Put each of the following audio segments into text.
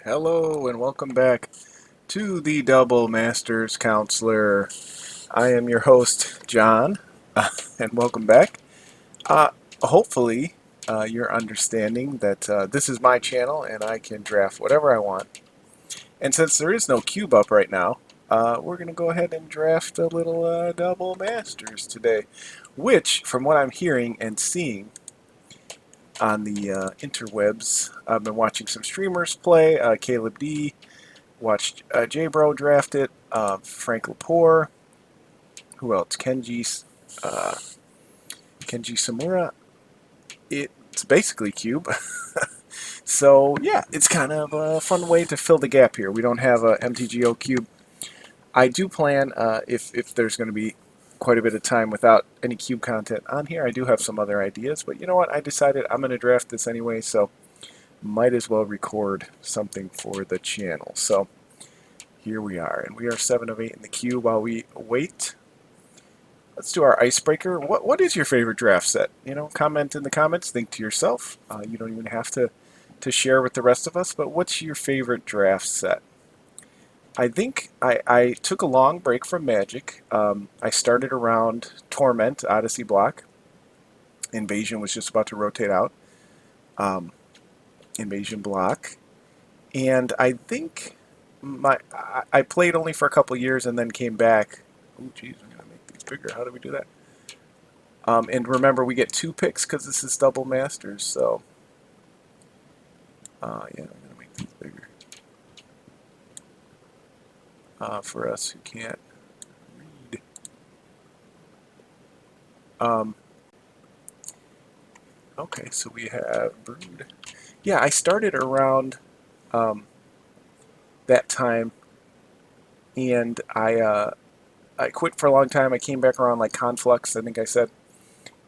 Hello and welcome back to the Double Masters Counselor. I am your host, John, and welcome back. Uh, Hopefully, you're understanding that this is my channel and I can draft whatever I want. And since there is no cube up right now, we're going to go ahead and draft a little Double Masters today, which, from what I'm hearing and seeing on the interwebs, I've been watching some streamers play, Caleb D. Watched J-Bro draft it, Frank Lepore, who else? Uh, Kenji Samura. It's basically Cube. So, yeah, it's kind of a fun way to fill the gap here. We don't have a MTGO Cube. I do plan, if there's going to be quite a bit of time without any Cube content on here, I do have some other ideas. But you know what? I decided I'm going to draft this anyway, so might as well record something for the channel. So, here we are, and we are 7 of 8 in the queue while we wait. Let's do our icebreaker. What is your favorite draft set? You know, comment in the comments. Think to yourself. You don't even have to share with the rest of us, but what's your favorite draft set? I think I took a long break from Magic. I started around Torment, Odyssey block. Invasion was just about to rotate out. Um, Invasion block. And I think I played only for a couple years and then came back. Oh, geez, I'm going to make these bigger. How do we do that? And remember, we get 2 picks because this is double masters, so yeah, I'm going to make these bigger for us who can't read. Um, okay, so we have Brood. Yeah, I started around um, that time, and I quit for a long time. I came back around like Conflux, I think I said.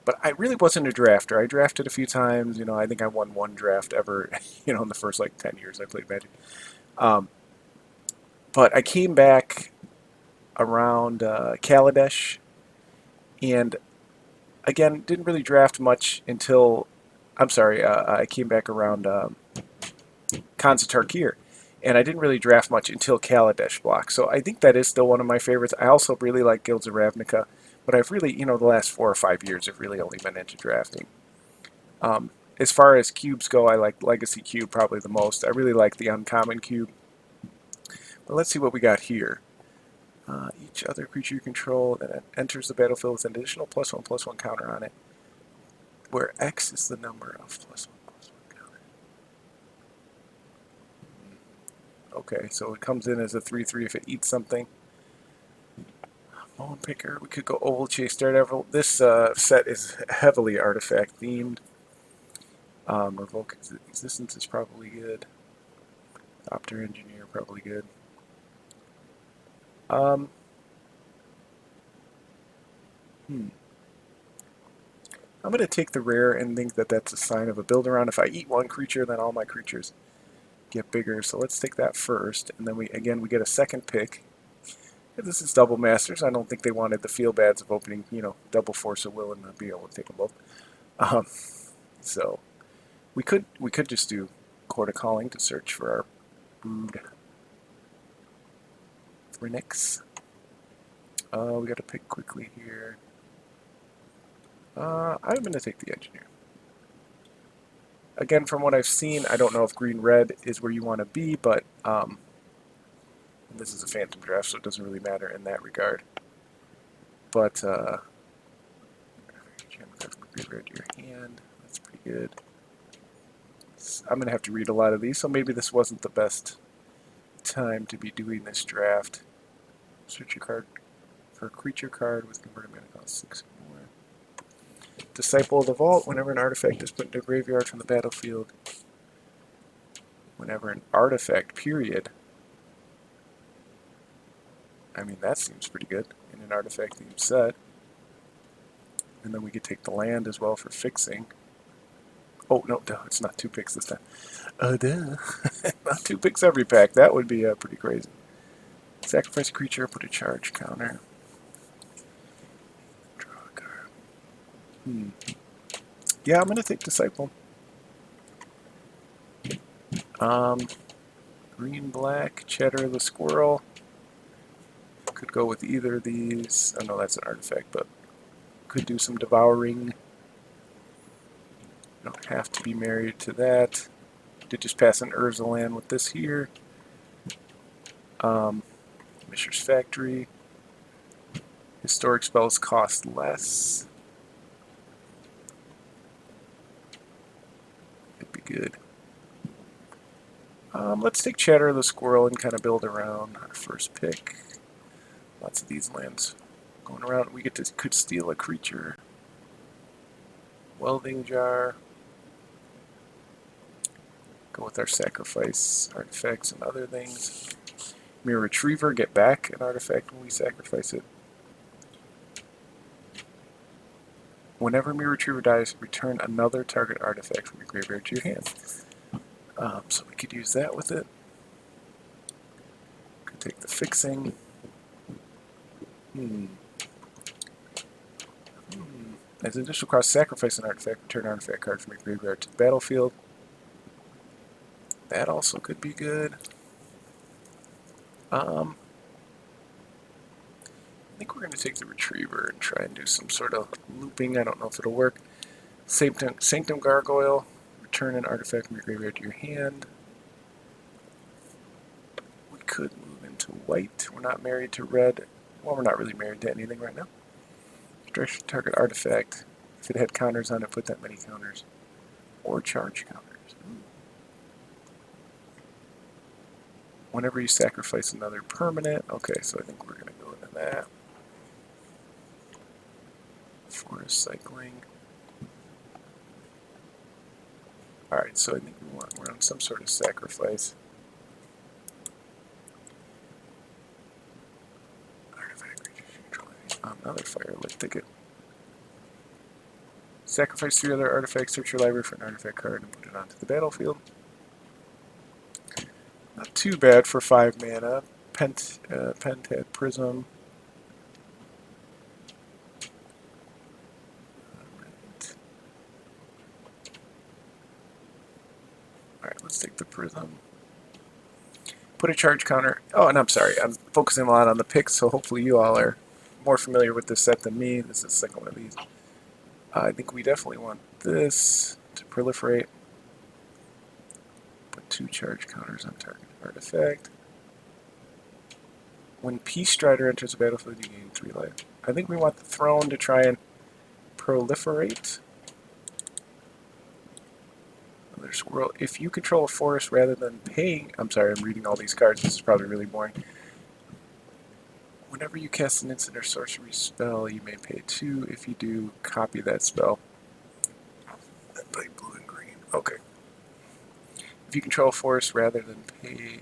But I really wasn't a drafter. I drafted a few times. You know, I think I won 1 draft ever, you know, in the first like 10 years I played Magic. Um, but I came back around Kaladesh, and again, didn't really draft much until, I'm sorry, I came back around Khans of Tarkir, and I didn't really draft much until Kaladesh block. So I think that is still one of my favorites. I also really like Guilds of Ravnica, but I've really, you know, the last 4 or 5 years have really only been into drafting. As far as cubes go, I like Legacy Cube probably the most. I really like the Uncommon Cube. But let's see what we got here. Each other creature you control that enters the battlefield with an additional +1/+1 counter on it, where X is the number of +1/+1 counter. Okay, so it comes in as a 3/3 if it eats something. Bone Picker, we could go Oval Chase Daredevil. This set is heavily artifact themed. Revoke Existence is probably good. Opter Engineer, probably good. Um, I'm going to take the rare and think that that's a sign of a build around. If I eat 1 creature, then all my creatures get bigger. So let's take that first, and then we get a second pick. If this is double masters, I don't think they wanted the feel bads of opening, you know, double Force of Will and not be able to take them both. Um, so we could just do Court of Calling to search for our Brood Phoenix. We got to pick quickly here. I'm going to take the Engineer. Again, from what I've seen, I don't know if green-red is where you want to be, but this is a phantom draft, so it doesn't really matter in that regard. But jam green-red to your hand. That's pretty good. I'm going to have to read a lot of these, so maybe this wasn't the best time to be doing this draft. Search your card for a creature card with converted mana cost 6 or more. Disciple of the Vault. Whenever an artifact is put into a graveyard from the battlefield. Whenever an artifact, period. I mean, that seems pretty good in an artifact themed set. And then we could take the land as well for fixing. Oh, no, it's not 2 picks this time. Duh. Not 2 picks every pack. That would be pretty crazy. Sacrifice a creature, put a charge counter. Draw a card. Yeah, I'm going to take Disciple. Green, black, Cheddar the Squirrel. Could go with either of these. I know that's an artifact, but could do some devouring. Don't have to be married to that. Did just pass an Urzalan with this here. Mishra's Factory. Historic spells cost less. Could be good. Let's take Cheddar the Squirrel and kind of build around our first pick. Lots of these lands going around. We could steal a creature. Welding Jar. Go with our sacrifice artifacts and other things. Mirror Retriever, get back an artifact when we sacrifice it. Whenever Mirror Retriever dies, return another target artifact from your graveyard to your hand. So we could use that with it. Could take the fixing. As an additional cost, sacrifice an artifact, return an artifact card from your graveyard to the battlefield. That also could be good. I think we're going to take the Retriever and try and do some sort of looping. I don't know if it'll work. Sanctum Gargoyle. Return an artifact from your graveyard to your hand. We could move into white. We're not married to red. Well, we're not really married to anything right now. Stretch target artifact. If it had counters on it, put that many counters. Or charge counters. Whenever you sacrifice another permanent. Okay, so I think we're going to go into that. Forest cycling. Alright, so I think we're on some sort of sacrifice. Artifact another Firelight Thicket. Sacrifice 3 other artifacts, search your library for an artifact card and put it onto the battlefield. Not too bad for 5 mana. Pentad Prism. Alright, let's take the Prism. Put a charge counter. Oh, and I'm sorry, I'm focusing a lot on the picks, so hopefully you all are more familiar with this set than me. This is the second one of these. I think we definitely want this to proliferate. Put 2 charge counters on target artifact. When Peace Strider enters the battlefield, you gain 3 life. I think we want the Throne to try and proliferate. Another Squirrel. If you control a forest rather than paying... I'm sorry, I'm reading all these cards. This is probably really boring. Whenever you cast an instant or sorcery spell, you may pay 2. If you do, copy that spell. And play blue and green. Okay. If you control a forest rather than pay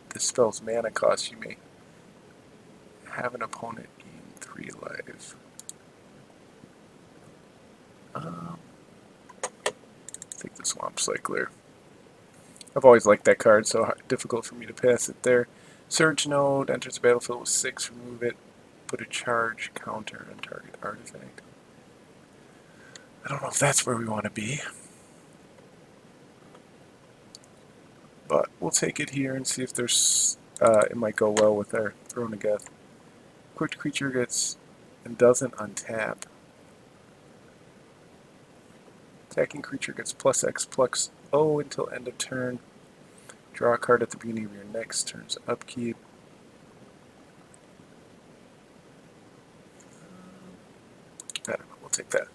the spell's mana cost, you may have an opponent gain 3 life. Take the Swamp Cycler. I've always liked that card, so difficult for me to pass it there. Surge Node enters the battlefield with 6. Remove it. Put a charge counter on target artifact. I don't know if that's where we want to be, but we'll take it here and see if there's. It might go well with our Throne of Geth. Quick creature gets and doesn't untap. Attacking creature gets +X +O until end of turn. Draw a card at the beginning of your next turn's upkeep. I don't know, we'll take that.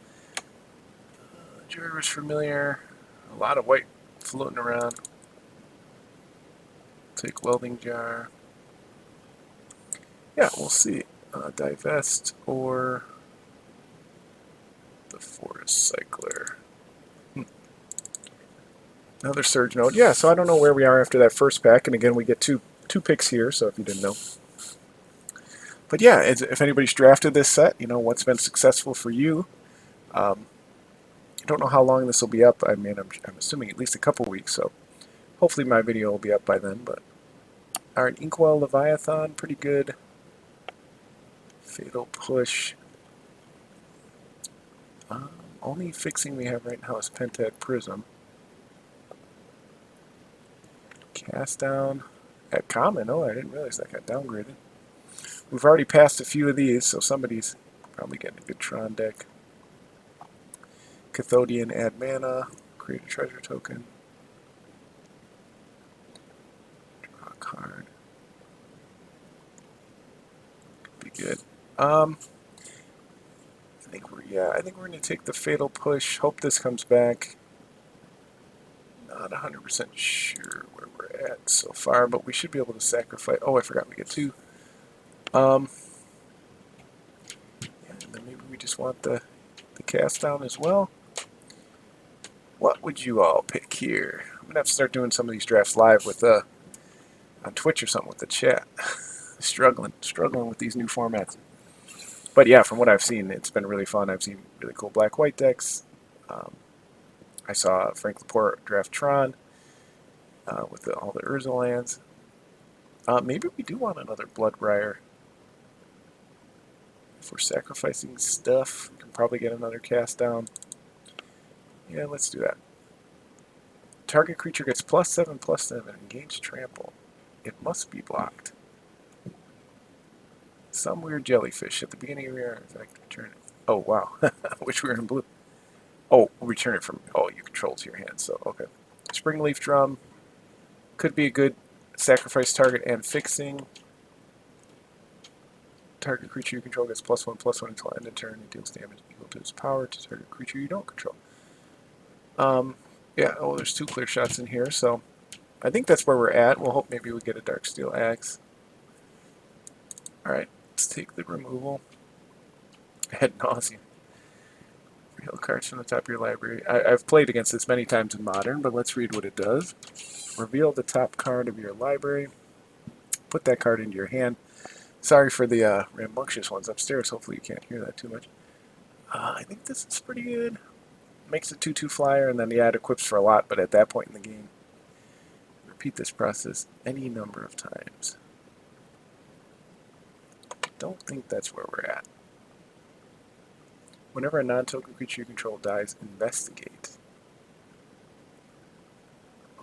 Joyriver's Familiar. A lot of white floating around. Take Welding Jar. Yeah, we'll see. Divest or the Forest Cycler. Another Surge Node. Yeah, so I don't know where we are after that first pack, and again we get two picks here, so if you didn't know. But yeah, if anybody's drafted this set, you know, what's been successful for you. I don't know how long this will be up. I mean, I'm assuming at least a couple weeks, so hopefully my video will be up by then. But alright, Inkwell Leviathan, pretty good. Fatal Push. Only fixing we have right now is Pentad Prism. Cast down at common. Oh, I didn't realize that got downgraded. We've already passed a few of these, so somebody's probably getting a good Tron deck. Cathodian, add mana, create a treasure token, draw a card. Could be good. I think we're gonna take the Fatal Push. Hope this comes back. Not 100% sure where we're at so far, but we should be able to sacrifice. Oh, I forgot we get two. And then maybe we just want the cast down as well. What would you all pick here? I'm gonna have to start doing some of these drafts live with on Twitch or something with the chat. struggling with these new formats. But yeah, from what I've seen, it's been really fun. I've seen really cool black-white decks. I saw Frank Laporte draft Tron with all the Urza lands. Maybe we do want another Bloodbriar. If we're sacrificing stuff, we can probably get another cast down. Yeah, let's do that. Target creature gets +7/+7 and gains trample. It must be blocked. Some weird jellyfish at the beginning of your effect. Return it. Oh wow, wish we were in blue. Oh, return it from. Oh, you control to your hand. So okay. Springleaf Drum could be a good sacrifice target and fixing. Target creature you control gets +1/+1 until end of turn. It deals damage equal to its power to target creature you don't control. Yeah. Oh, there's two clear shots in here, so I think that's where we're at. We'll hope maybe we get a Darksteel Axe. All right, let's take the removal. Ad nauseum. Reveal cards from the top of your library. I've played against this many times in Modern, but let's read what it does. Reveal the top card of your library. Put that card into your hand. Sorry for the rambunctious ones upstairs. Hopefully you can't hear that too much. I think this is pretty good. Makes a 2/2 flyer, and then the ad equips for a lot, but at that point in the game, repeat this process any number of times. I don't think that's where we're at. Whenever a non-token creature you control dies, investigate.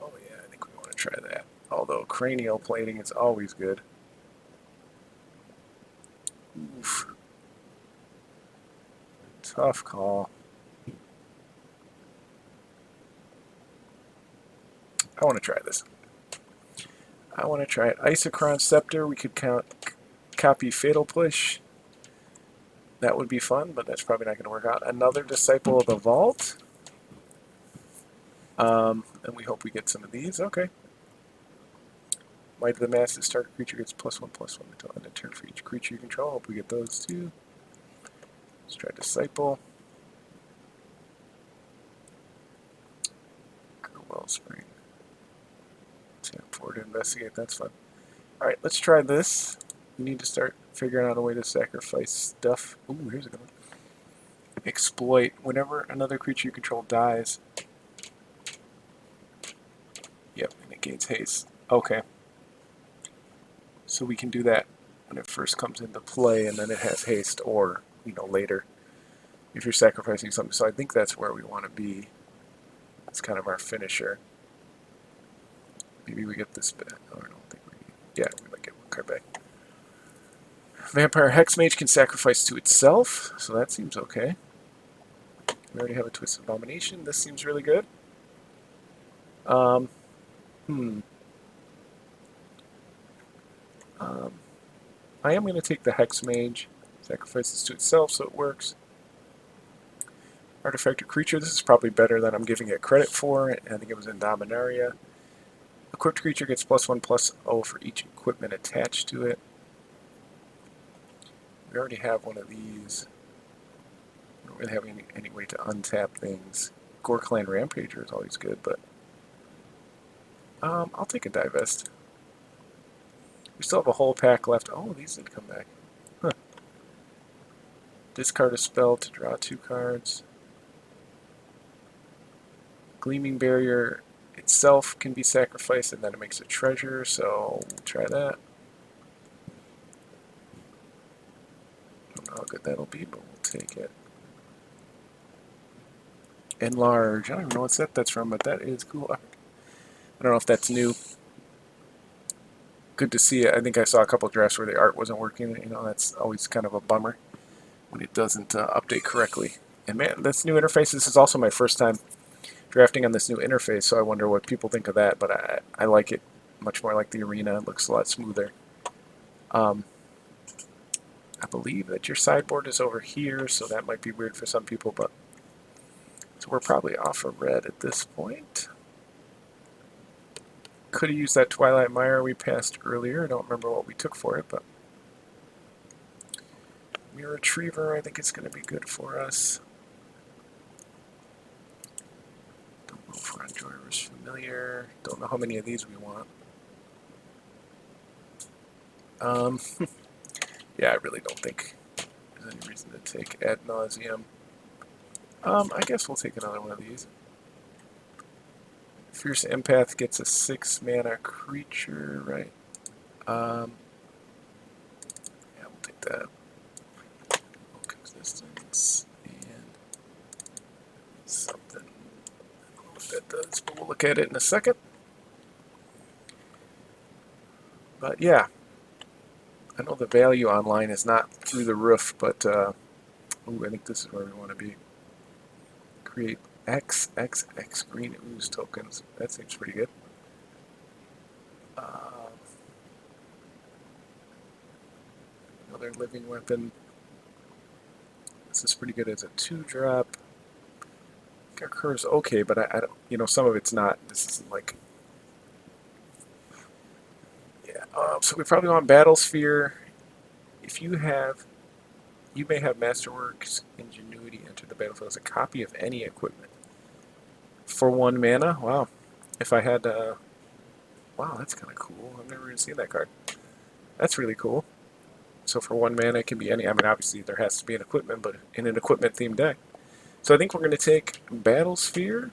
Oh yeah, I think we want to try that. Although cranial plating is always good. Oof. Tough call. I want to try this. I want to try it. Isochron Scepter, we could copy Fatal Push. That would be fun, but that's probably not going to work out. Another Disciple of the Vault. And we hope we get some of these. Okay. Might of the Masses, target creature gets +1/+1 until end of turn for each creature you control. Hope we get those too. Let's try Disciple. Wellspring. Tap 4 to investigate. That's fun. Alright, let's try this. We need to start figuring out a way to sacrifice stuff. Ooh, here's a good one. Exploit. Whenever another creature you control dies. Yep, and it gains haste. Okay. So we can do that when it first comes into play, and then it has haste, or, later, if you're sacrificing something. So I think that's where we want to be. It's kind of our finisher. Maybe we get this back. Oh, I don't think we... Yeah, we might get one card back. Vampire Hexmage can sacrifice to itself, so that seems okay. We already have a Twisted Abomination. This seems really good. I am going to take the Hexmage. Sacrifices to itself, so it works. Artifact or creature. This is probably better than I'm giving it credit for. I think it was in Dominaria. Equipped creature gets +1/+0 for each equipment attached to it. We already have one of these. We don't really have any way to untap things. Gore-Clan Rampager is always good, but I'll take a Divest. We still have a whole pack left. Oh, these did come back. Huh. Discard a spell to draw 2 cards. Gleaming Barrier itself can be sacrificed, and then it makes a treasure, so we'll try that. I don't know how good that'll be, but we'll take it. Enlarge. I don't even know what set that's from, but that is cool. I don't know if that's new. good to see it. I think I saw a couple of drafts where the art wasn't working. You know, that's always kind of a bummer when it doesn't update correctly. And man, this new interface, this is also my first time drafting on this new interface, so I wonder what people think of that, but I like it much more like the Arena. It looks a lot smoother. I believe that your sideboard is over here, so that might be weird for some people, but so we're probably off a red at this point. Could have used that Twilight Mire we passed earlier. I don't remember what we took for it, but Mirror Retriever, I think it's going to be good for us. Don't know if we're on Joyner's Familiar. Don't know how many of these we want. Yeah, I really don't think there's any reason to take Ad Nauseam. I guess we'll take another one of these. Fierce Empath gets a 6-mana creature, right? Yeah, we'll take that. Oak Existence and something. I don't know what that does, but we'll look at it in a second. But yeah, I know the value online is not through the roof, but ooh, I think this is where we want to be. Create XXX green ooze tokens. That seems pretty good. Another living weapon. This is pretty good as a 2-drop. Occurs okay, but I don't, you know, some of it's not. This isn't like, yeah. So we probably want Battlesphere. If you have, you may have Masterworks Ingenuity enter the battlefield as a copy of any equipment for 1 mana. Wow. If I had, wow, that's kind of cool. I've never even seen that card. That's really cool. So for 1 mana, it can be any. I mean, obviously there has to be an equipment, but in an equipment-themed deck. So I think we're going to take Battlesphere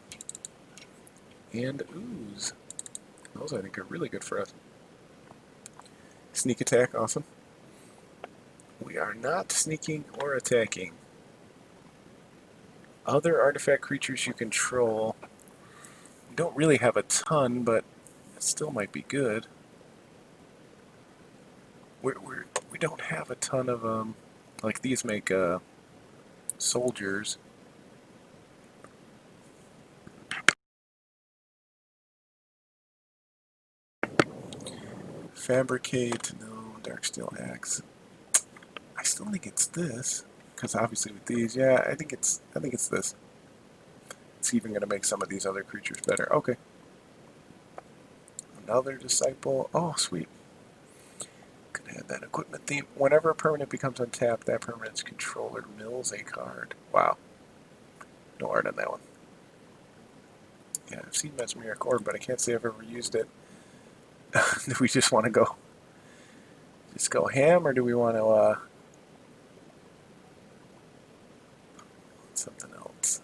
and Ooze. Those I think are really good for us. Sneak attack, awesome. We are not sneaking or attacking. Other artifact creatures you control. We don't really have a ton, but it still might be good. We don't have a ton of like these make soldiers. Fabricate, no. Darksteel Axe. I still think it's this, because obviously with these, yeah, I think it's this. It's even going to make some of these other creatures better. Okay. Another Disciple. Oh, sweet. Could add that equipment theme. Whenever a permanent becomes untapped, that permanent's controller mills a card. Wow. No art on that one. Yeah, I've seen Mesmeric Orb, but I can't say I've ever used it. Do we just want to go ham, or do we want to something else?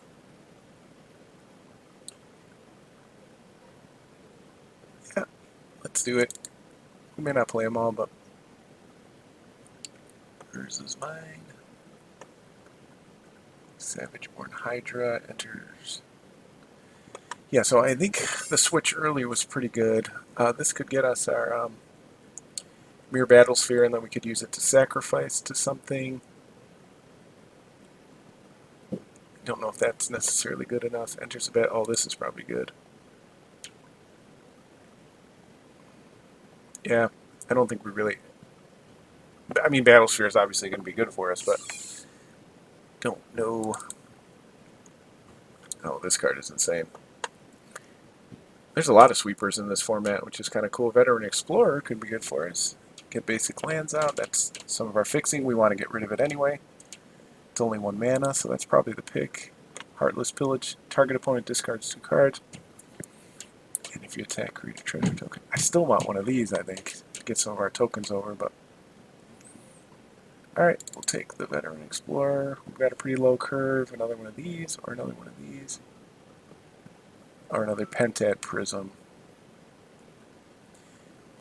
Yeah, let's do it. We may not play them all, but hers is mine. Savageborn Hydra enters. Yeah, so I think the switch earlier was pretty good. This could get us our Mirror Battlesphere, and then we could use it to sacrifice to something. Don't know if that's necessarily good enough. Enters a bet. Oh, this is probably good. Yeah, I don't think we really... I mean, Battlesphere is obviously going to be good for us, but don't know. Oh, this card is insane. There's a lot of sweepers in this format, which is kind of cool. Veteran Explorer could be good for us. Get basic lands out. That's some of our fixing. We want to get rid of it anyway. It's only 1 mana, so that's probably the pick. Heartless Pillage. Target opponent discards 2 cards. And if you attack, create a treasure token. I still want one of these, I think, to get some of our tokens over, but... Alright, we'll take the Veteran Explorer. We've got a pretty low curve. Another one of these, or another one of these. Or another Pentad Prism.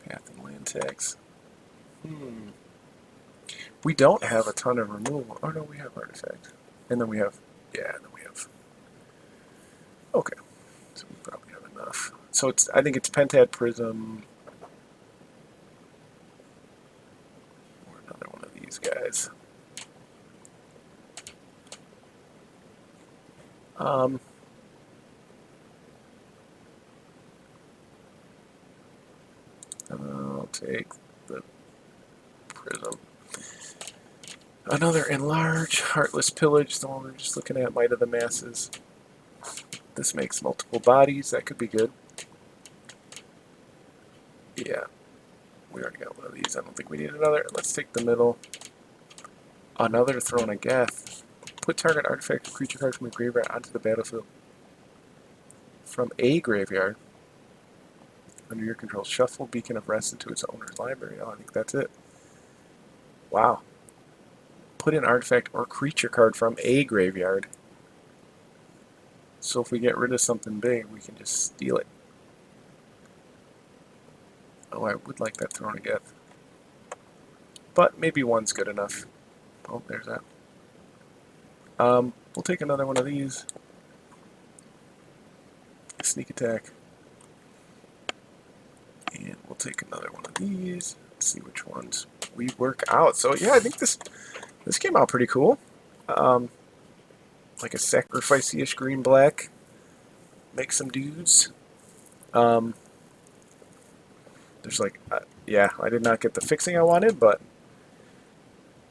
Path and land tags. We don't have a ton of removal. Oh no, we have Artifact. And then we have, yeah, and then we have, okay. So we probably have enough. So it's, I think it's Pentad Prism. these guys. I'll take the prism. Another enlarge, heartless pillage, the one we were just looking at, might of the masses. This makes multiple bodies, that could be good. Yeah, we already got one of these, I don't think we need another. Let's take the middle. Another Throne of Geth. Put target artifact or creature card from a graveyard onto the battlefield. From a graveyard. Under your control, shuffle Beacon of Rest into its owner's library. Oh, I think that's it. Wow. Put an artifact or creature card from a graveyard. So if we get rid of something big, we can just steal it. Oh, I would like that Throne of Geth. But maybe one's good enough. Oh, there's that. We'll take another one of these. Sneak attack. And we'll take another one of these. Let's see which ones we work out. So yeah, I think this came out pretty cool. Like a sacrifice-ish green-black. Make some dudes. There's like, yeah, I did not get the fixing I wanted, but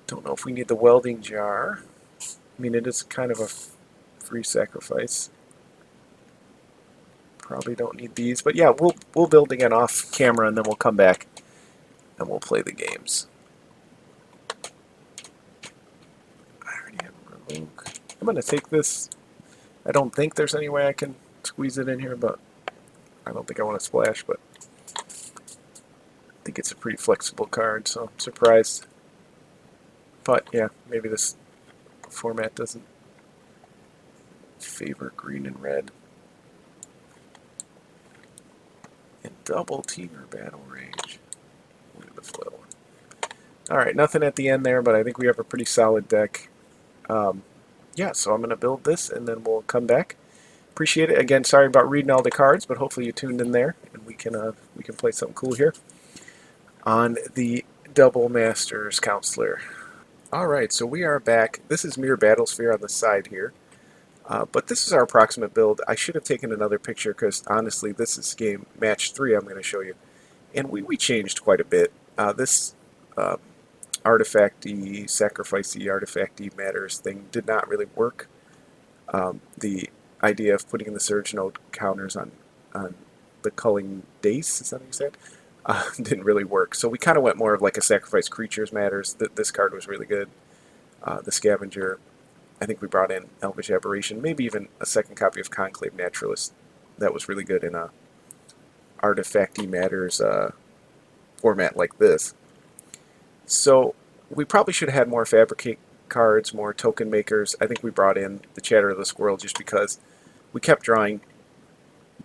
don't know if we need the welding jar. I mean, it is kind of a free sacrifice. Probably don't need these, but yeah, we'll build again off camera, and then we'll come back and we'll play the games. I already have a revoke. I'm gonna take this. I don't think there's any way I can squeeze it in here, but I don't think I want to splash, but I think it's a pretty flexible card, so I'm surprised. But yeah, maybe this format doesn't favor green and red. And double Teamer Battle Rage. Look at the flow. Alright, nothing at the end there, but I think we have a pretty solid deck. Yeah, so I'm going to build this, and then we'll come back. Appreciate it. Again, sorry about reading all the cards, but hopefully you tuned in there, and we can play something cool here on the Double Masters Counselor. Alright, so we are back. This is Mirror Battlesphere on the side here. But this is our approximate build. I should have taken another picture because, honestly, this is game match 3 I'm going to show you. And we changed quite a bit. This artifacty, sacrificey, artifacty matters thing did not really work. The idea of putting in the Surge Node counters on the Culling Dace, is that what you said? Didn't really work. So we kind of went more of like a sacrifice creatures matters. This card was really good. The Scavenger. I think we brought in Elvish Aberration, maybe even a second copy of Conclave Naturalist. That was really good in a Artifacty Matters format like this. So we probably should have had more Fabricate cards, more token makers. I think we brought in the Chatter of the Squirrel just because we kept drawing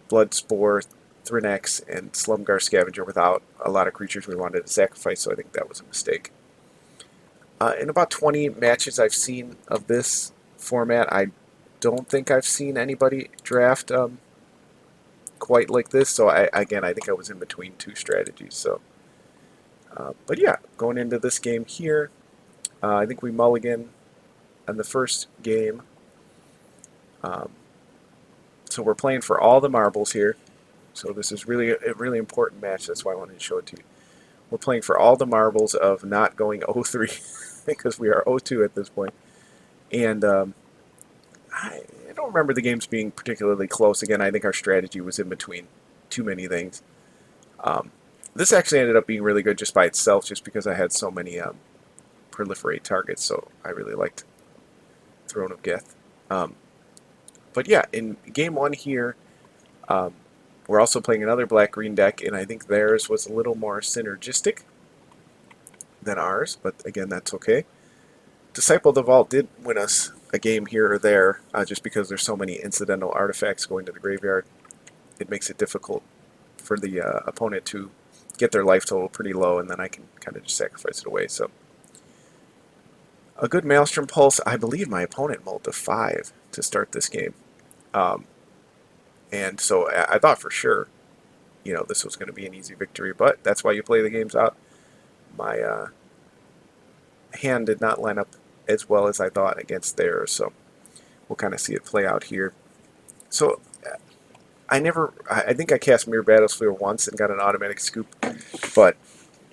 Bloodspore, Thrinax, and Slumgar Scavenger without a lot of creatures we wanted to sacrifice, so I think that was a mistake. In about 20 matches I've seen of this format, I don't think I've seen anybody draft quite like this. So I think I was in between two strategies. So, but yeah, going into this game here, I think we mulligan on the first game. So we're playing for all the marbles here. So this is really a really important match. That's why I wanted to show it to you. We're playing for all the marbles of not going 0-3 because we are 0-2 at this point. And I don't remember the games being particularly close. Again, I think our strategy was in between too many things. This actually ended up being really good just by itself, just because I had so many proliferate targets. So I really liked Throne of Geth. But yeah, in game 1 here, we're also playing another black-green deck, and I think theirs was a little more synergistic than ours, but again, that's okay. Disciple of the Vault did win us a game here or there, just because there's so many incidental artifacts going to the graveyard. It makes it difficult for the opponent to get their life total pretty low, and then I can kind of just sacrifice it away. So a good Maelstrom Pulse. I believe my opponent mulled to 5 to start this game. And so I thought for sure, this was going to be an easy victory, but that's why you play the games out. My hand did not line up as well as I thought against theirs, so we'll kind of see it play out here. So I think I cast Mirror Battlesphere once and got an automatic scoop, but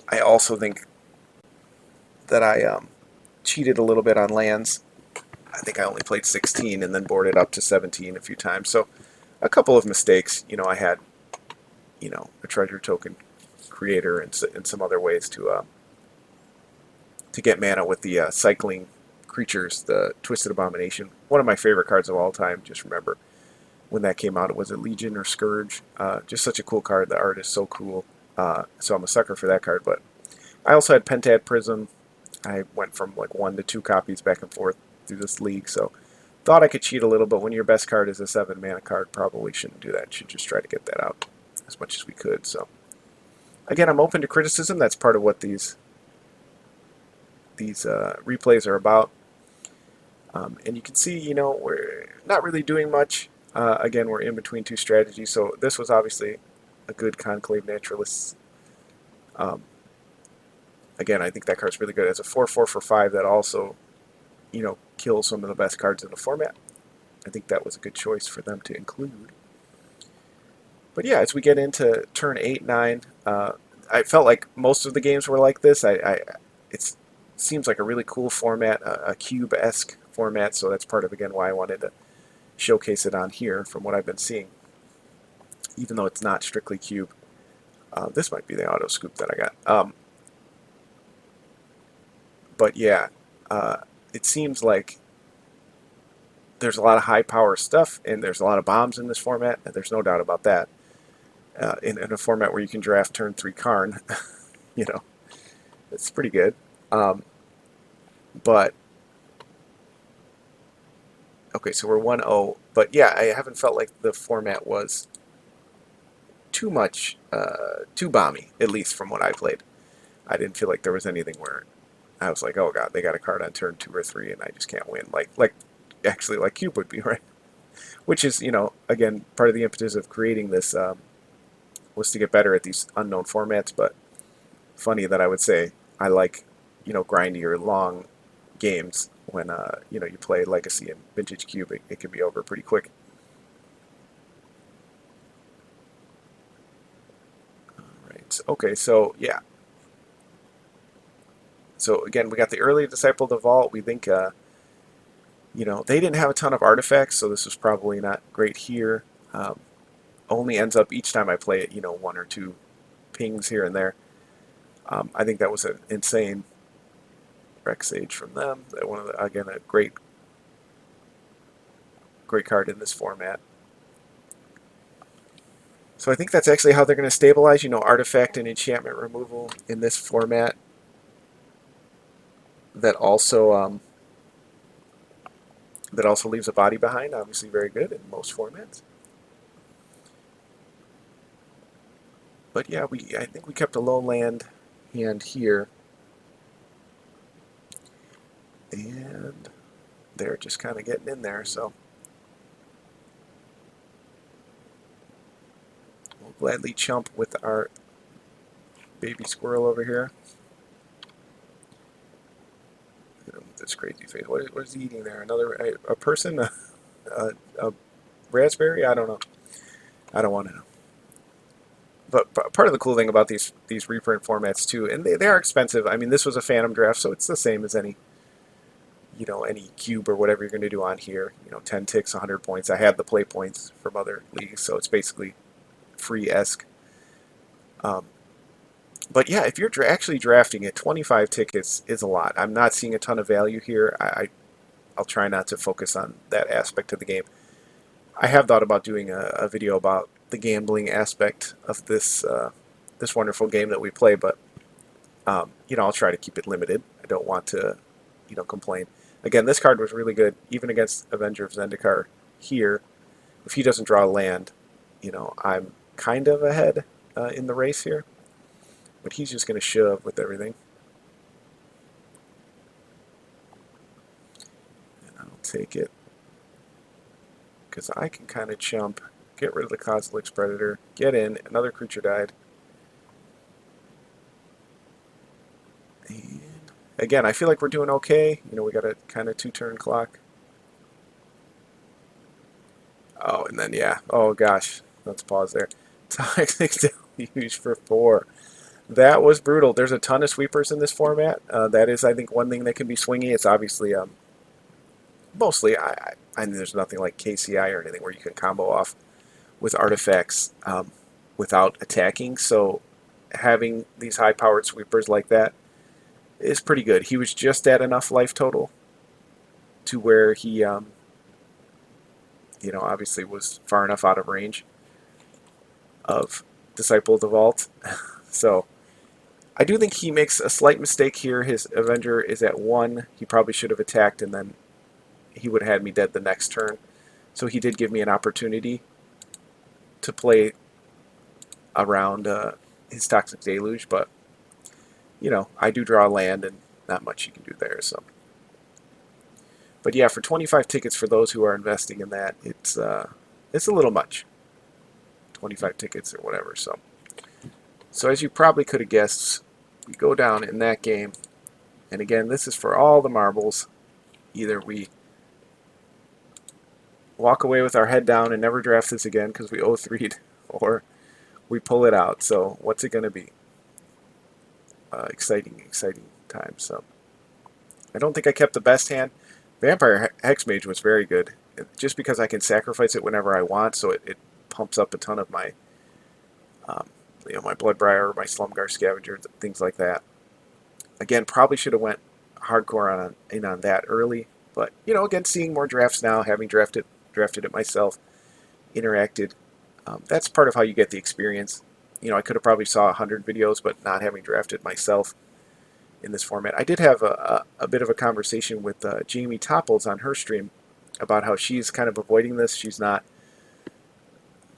I also think that I cheated a little bit on lands. I think I only played 16 and then boarded up to 17 a few times. So a couple of mistakes. I had, a treasure token creator and some other ways to get mana with the cycling creatures, the Twisted Abomination. One of my favorite cards of all time. Just remember when that came out, it was a Legion or Scourge. Just such a cool card. The art is so cool. So I'm a sucker for that card. But I also had Pentad Prism. I went from like 1 to 2 copies back and forth through this league. So thought I could cheat a little, but when your best card is a 7 mana card, probably shouldn't do that. Should just try to get that out as much as we could. So again, I'm open to criticism. That's part of what these replays are about. And you can see, we're not really doing much. Again, we're in between two strategies, so this was obviously a good Conclave Naturalist. Again, I think that card's really good. As a 4/4 for 5, that also, kills some of the best cards in the format. I think that was a good choice for them to include. But yeah, as we get into turn 8, 9, I felt like most of the games were like this. It seems like a really cool format, a cube-esque format, so that's part of, again, why I wanted to showcase it on here from what I've been seeing, even though it's not strictly cube. This might be the auto scoop that I got. But yeah, it seems like there's a lot of high power stuff, and there's a lot of bombs in this format, and there's no doubt about that. In a format where you can draft turn 3 Karn, it's pretty good. But okay, so we're 1-0. But yeah, I haven't felt like the format was too much, too bomby, at least from what I played. I didn't feel like there was anything where I was like, oh god, they got a card on turn 2 or 3 and I just can't win. Actually like Cube would be, right? Which is, again, part of the impetus of creating this was to get better at these unknown formats. But funny that I would say I like, grindy or long games when, you play Legacy and Vintage Cube. It can be over pretty quick. Alright, okay, so yeah. So again, we got the early Disciple of the Vault. We think, they didn't have a ton of artifacts, so this was probably not great here. Only ends up each time I play it, 1 or 2 pings here and there. I think that was an insane Rex Age from them. Again, a great card in this format. So I think that's actually how they're going to stabilize, artifact and enchantment removal in this format. That also leaves a body behind. Obviously, very good in most formats. But yeah, I think we kept a low land hand here, and they're just kind of getting in there. So we'll gladly chump with our baby squirrel over here. This crazy face. What is he eating there? A person? A raspberry? I don't know. I don't want to know. But part of the cool thing about these reprint formats too, and they are expensive. I mean, this was a Phantom draft, so it's the same as any any cube or whatever you're going to do on here. 10 ticks, 100 points. I had the play points from other leagues, so it's basically free-esque. But yeah, if you're actually drafting it, 25 tickets is a lot. I'm not seeing a ton of value here. I'll try not to focus on that aspect of the game. I have thought about doing a video about the gambling aspect of this this wonderful game that we play, but I'll try to keep it limited. I don't want to, complain. Again, this card was really good, even against Avenger of Zendikar here. If he doesn't draw a land, I'm kind of ahead in the race here. But he's just going to shove with everything. And I'll take it. Because I can kind of chump, get rid of the Kozilek's Predator, get in, another creature died. And again, I feel like we're doing okay. You know, we got a kind of 2-turn clock. Oh, and then, yeah. Oh, gosh. Let's pause there. Toxic Deluge for 4. That was brutal. There's a ton of sweepers in this format. That is, I think, one thing that can be swingy. It's obviously, mostly, I there's nothing like KCI or anything where you can combo off with artifacts without attacking. So having these high-powered sweepers like that is pretty good. He was just at enough life total to where he, you know, obviously was far enough out of range of Disciple of the Vault. So I do think he makes a slight mistake here. His Avenger is at 1. He probably should have attacked, and then he would have had me dead the next turn. So he did give me an opportunity to play around his Toxic Deluge, but, you know, I do draw land, and not much you can do there. So, but yeah, for 25 tickets for those who are investing in that, it's a little much. 25 tickets or whatever. So as you probably could have guessed, we go down in that game, and again, this is for all the marbles. Either we walk away with our head down and never draft this again because we O3'd, or we pull it out. So what's it going to be? Exciting time. So I don't think I kept the best hand. Vampire Hexmage was very good, just because I can sacrifice it whenever I want, so it pumps up a ton of my, you know, my Bloodbriar, my Slumgar Scavenger, things like that. Again, probably should have went hardcore on that early, but you know, again, seeing more drafts now, having drafted it myself, interacted, that's part of how you get the experience. You know, I could have probably saw 100 videos, but not having drafted myself in this format. I did have a bit of a conversation with Jamie Topples on her stream about how she's kind of avoiding this.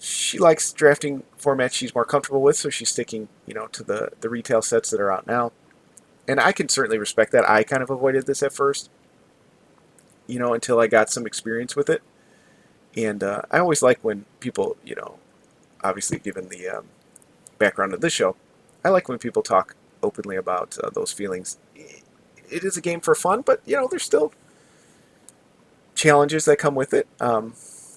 She likes drafting formats she's more comfortable with, so she's sticking, you know, to the retail sets that are out now. And I can certainly respect that. I kind of avoided this at first, you know, until I got some experience with it. And I always like when people, you know, obviously given the background of this show, I like when people talk openly about those feelings. It is a game for fun, but, you know, there's still challenges that come with it.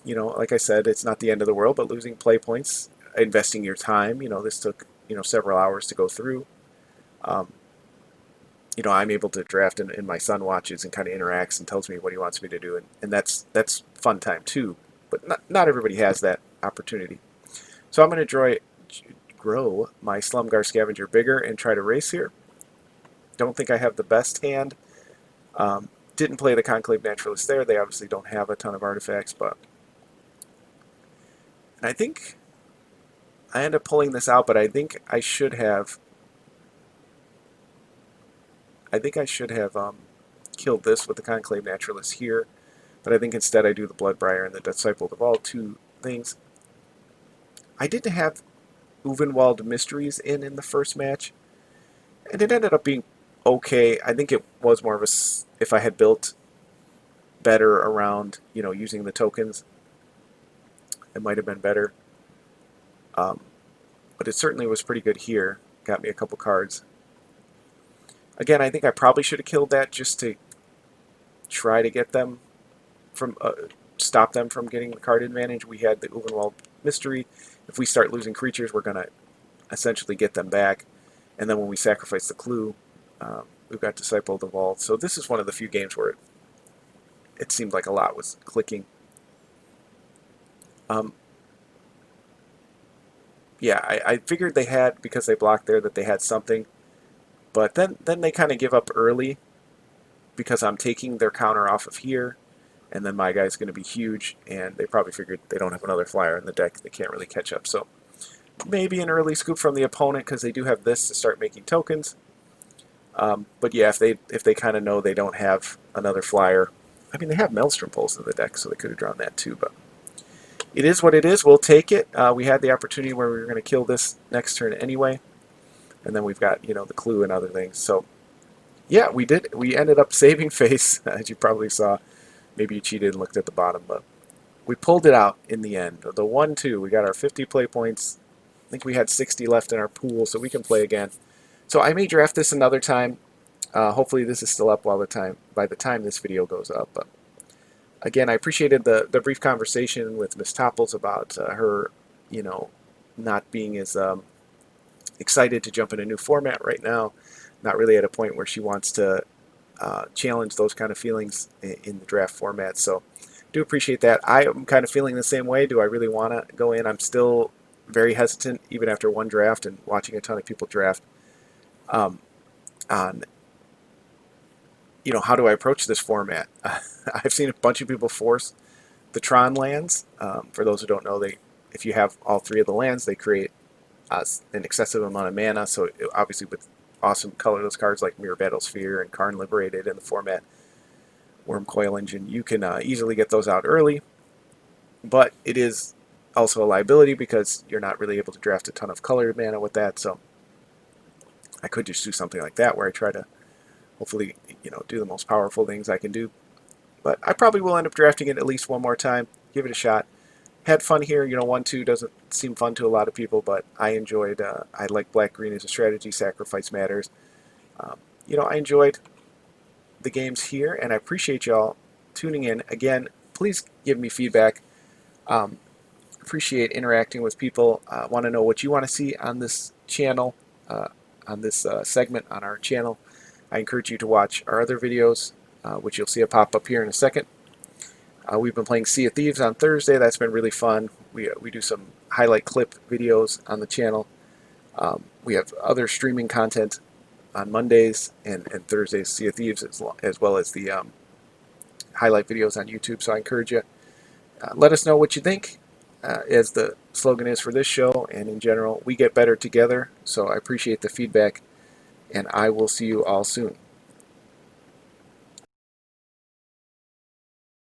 You know, like I said, it's not the end of the world, but losing play points, investing your time, you know, this took, you know, several hours to go through. You know, I'm able to draft, and my son watches and kind of interacts and tells me what he wants me to do, and that's fun time too. But not everybody has that opportunity. So I'm going to grow my Slumgar Scavenger bigger and try to race here. Don't think I have the best hand. Didn't play the Conclave Naturalist there. They obviously don't have a ton of artifacts, but and I think I end up pulling this out, but I think I should have. Killed this with the Conclave Naturalist here, but I think instead I do the Bloodbriar and the Disciple of the Vault, 2 things. I didn't have Ulvenwald Mysteries in the first match, and it ended up being okay. I think it was more of if I had built better around, you know, using the tokens, it might have been better. But it certainly was pretty good here. Got me a couple cards. Again, I think I probably should have killed that just to try to get them from stop them from getting the card advantage. We had the Ulvenwald Mystery. If we start losing creatures, we're going to essentially get them back. And then when we sacrifice the clue, we've got Disciple of the Vault. So this is one of the few games where it seemed like a lot was clicking. Yeah, I figured they had, because they blocked there, that they had something. But then they kind of give up early because I'm taking their counter off of here, and then my guy's going to be huge, and they probably figured they don't have another flyer in the deck. They can't really catch up. So maybe an early scoop from the opponent because they do have this to start making tokens. But yeah, if they kind of know they don't have another flyer, I mean, they have Maelstrom Pulse in the deck, so they could have drawn that too. But it is what it is. We'll take it. We had the opportunity where we were going to kill this next turn anyway. And then we've got, you know, the clue and other things. So, yeah, we did. We ended up saving face, as you probably saw. Maybe you cheated and looked at the bottom, but we pulled it out in the end. The 1-2, we got our 50 play points. I think we had 60 left in our pool, so we can play again. So I may draft this another time. Hopefully this is still up by the time this video goes up. But again, I appreciated the brief conversation with Miss Topples about her, you know, not being as excited to jump in a new format right now. Not really at a point where she wants to challenge those kind of feelings in the draft format. So do appreciate that. I am kind of feeling the same way. Do I really want to go in? I'm still very hesitant, even after one draft and watching a ton of people draft, on, you know, how do I approach this format? I've seen a bunch of people force the Tron lands. For those who don't know, if you have all three of the lands, they create an excessive amount of mana. So obviously with awesome colorless cards like Mirror Battlesphere and Karn Liberated in the format, Wormcoil Engine, you can easily get those out early. But it is also a liability because you're not really able to draft a ton of colored mana with that. So I could just do something like that where I try to hopefully, you know, do the most powerful things I can do. But I probably will end up drafting it at least one more time. Give it a shot. Had fun here. You know, 1-2 doesn't seem fun to a lot of people, but I enjoyed. I like black-green as a strategy. Sacrifice matters. You know, I enjoyed the games here, and I appreciate y'all tuning in. Again, please give me feedback. Appreciate interacting with people. Want to know what you want to see on this channel, on this segment on our channel. I encourage you to watch our other videos, which you'll see a pop up here in a second. We've been playing Sea of Thieves on Thursday. That's been really fun. We do some highlight clip videos on the channel. We have other streaming content on Mondays and Thursdays, Sea of Thieves, as well as the highlight videos on YouTube. So I encourage you. Let us know what you think, as the slogan is for this show and in general. We get better together. So I appreciate the feedback, and I will see you all soon.